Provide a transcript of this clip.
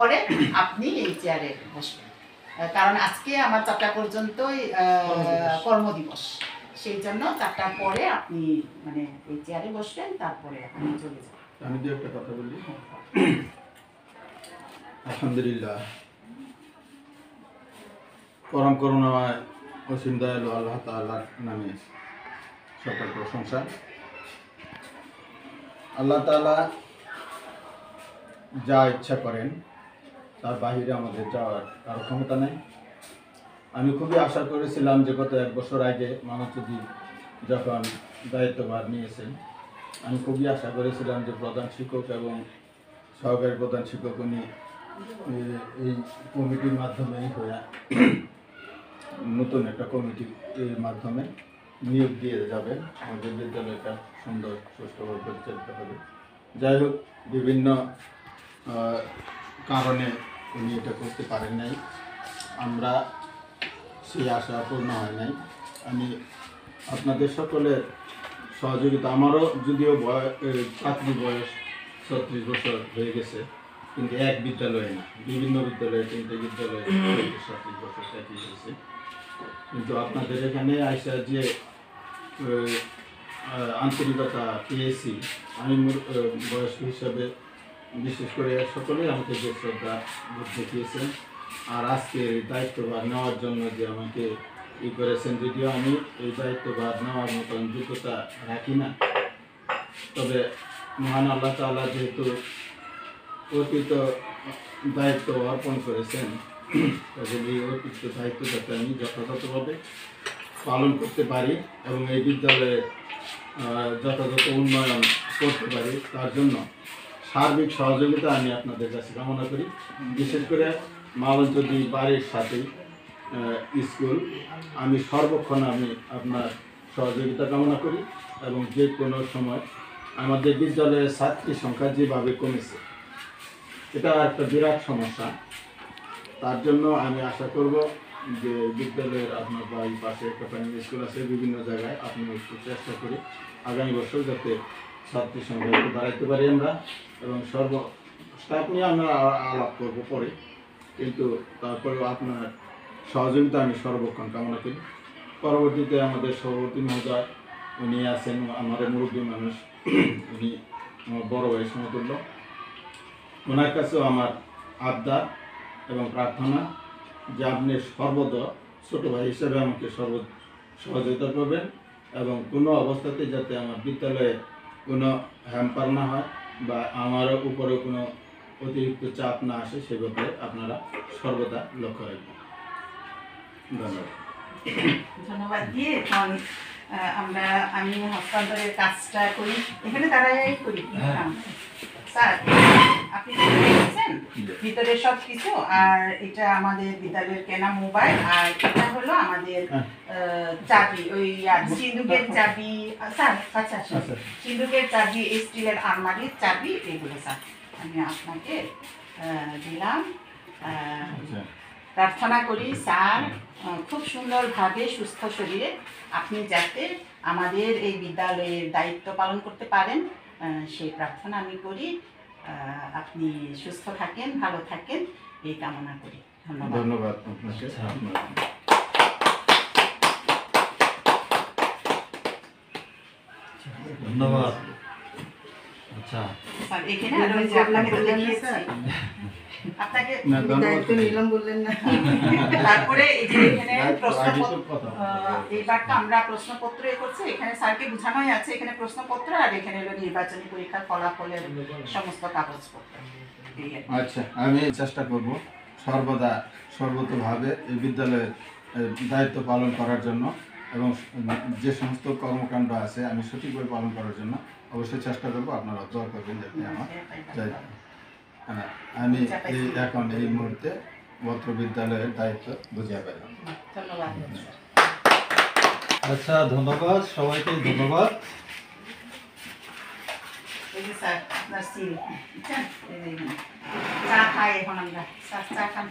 পরে আপনি এই চেয়ারে বসবেন, কারণ আজকে আমার 4টা পর্যন্তই কর্মদিবস। সেই জন্য 4টার পরে আপনি মানে এই চেয়ারে বসবেন, তারপরে আপনি চলে যাবেন। আমি যে একটা কথা বলি, আলহামদুলিল্লাহ, পরম করুণাময় অসীম দয়ালু আল্লাহ তাআলার নামে সকল প্রশংসা। আল্লাহ তাআলা যা ইচ্ছা করেন তার বাহিরে আমাদের যাওয়ার কারো ক্ষমতা নেই। আমি খুবই আশা করেছিলাম যে গত 1 বছর আগে মানবচুদি যখন দায়িত্বভার নিয়েছেন, আমি খুবই আশা করেছিলাম যে প্রধান শিক্ষক এবং সহকারী প্রধান শিক্ষক উনি এই কমিটির মাধ্যমেই হয়ে নতুন একটা কমিটির মাধ্যমে নিয়োগ দিয়ে যাবেন, আমাদের বিদ্যালয়টা সুন্দর সুষ্ঠুভাবে পরিচালিত হবে। যাই হোক, বিভিন্ন কারণে উনি এটা করতে পারেন নাই, আমরা সেই আশা পূর্ণ হয় নাই। আমি আপনাদের সকলের সহযোগিতা, আমারও যদিও চাকরি বয়স 36 বছর হয়ে গেছে, কিন্তু এক বিদ্যালয়ে না, বিভিন্ন বিদ্যালয়ে, 3টে বিদ্যালয়ে 36 বছর চাকরি হয়েছে। কিন্তু আপনাদের এখানে আইসা যে আন্তরিকতা পেয়েছি, আমি বয়স্ক হিসাবে বিশেষ করে সকলেই আমাকে যে শ্রদ্ধা দেখিয়েছেন, আর আজকে এই দায়িত্বভার নেওয়ার জন্য যে আমাকে করেছেন, যদিও আমি এই দায়িত্বভার নেওয়ার মতন যোগ্যতা রাখি না, তবে মহান আল্লাহ তাআলা যেহেতু অর্পিত দায়িত্ব অর্পণ করেছেন, তাহলে এই অর্পিত দায়িত্ব যাতে আমি যথাযথভাবে পালন করতে পারি এবং এই বিদ্যালয়ে যথাযথ উন্নয়ন করতে পারি, তার জন্য সার্বিক সহযোগিতা আমি আপনাদের কাছে কামনা করি। বিশেষ করে মালঞ্চদি বাড়ির সাথেই স্কুল, আমি সর্বক্ষণ আপনার সহযোগিতা কামনা করি এবং যে কোনো সময় আমাদের বিদ্যালয়ের ছাত্রী সংখ্যা যেভাবে কমেছে, এটা একটা বিরাট সমস্যা। তার জন্য আমি আশা করব যে বিদ্যালয়ের আপনার বাড়ির পাশে একটা প্রাইমারি স্কুল আছে, বিভিন্ন জায়গায় আপনি একটু চেষ্টা করি আগামী বছর যাতে ছাত্রী সংখ্যা একটু বাড়াইতে পারি আমরা, এবং স্টাফ নিয়ে আমরা আলাপ করবো পরে, কিন্তু তারপরেও আপনার সহযোগিতা আমি সর্বক্ষণ কামনা করি। পরবর্তীতে আমাদের সভাপতি মহোদয় উনি আছেন, আমার মুরব্বী মানুষ, উনি আমার বড় ভাই সমতুল্য, ওনার কাছেও আমার আবদার এবং প্রার্থনা যে আপনি সর্বদা ছোটো ভাই হিসেবে আমাকে সহযোগিতা করবেন এবং কোনো অবস্থাতে যাতে আমার বিদ্যালয়ে কোনো হ্যাম্পার না হয় বা আমার উপরে কোনো অতিরিক্ত চাপ না আসে, সে ব্যাপারে আপনারা সর্বদা লক্ষ্য রাখবেন। ধন্যবাদ দিয়ে আমি হস্তান্তরের কাজটা করি, এখানে দাঁড়াই করি। স্যার, আপনি দেখছেন ভিতরে সব কিছু, আর এটা আমাদের বিদ্যালয়ের কেনা মোবাইল, আর এটা হলো আমাদের চাবি, ওই সিন্ধুকের চাবি। স্যার আচ্ছা, সিন্ধুকের চাবি, স্টিলের আলমারির চাবি, এগুলো স্যার আমি আপনাকে দিলাম। প্রার্থনা করি স্যার খুব সুন্দরভাবে সুস্থ শরীরে আপনি যাতে আমাদের এই বিদ্যালয়ের দায়িত্ব পালন করতে পারেন, সেই প্রার্থনা আমি করি। আপনি সুস্থ থাকেন, ভালো থাকেন, এই কামনা করি। ধন্যবাদ। ধন্যবাদ আপনাকে। ধন্যবাদ। আচ্ছা স্যার, এখানে আর ওই যে আপনাকে তো দেখিয়েছি, আপনাকে দায়িত্ব নিলাম বললেন না। তারপরে এই যে এখানে প্রশ্নপত্র, এইবারটা আমরা প্রশ্নপত্র করছি, এখানে স্যারকে বোঝানোই আছে, এখানে প্রশ্নপত্র আর এখানে হলো নির্বাচনী পরীক্ষার ফলাফলের সমস্ত কাগজপত্র। আচ্ছা, আমি চেষ্টা করব সর্বদা সর্বতোভাবে এই বিদ্যালয়ের দায়িত্ব পালন করার জন্য এবং যে সমস্ত কর্মকাণ্ড আছে আমি সঠিকভাবে পালন করার জন্য অবশ্যই চেষ্টা করব। আপনারা দোয়া করবেন যাতে আমার আমি এখন এই মুহূর্তে বত্র বিদ্যালয়ের দায়িত্ব বুঝিয়ে পেলাম। ধন্যবাদ। আচ্ছা, ধন্যবাদ সবাইকে, ধন্যবাদ। এই যে স্যার আপনার সিল, চা খাই এখন আমরা, স্যার চা খান।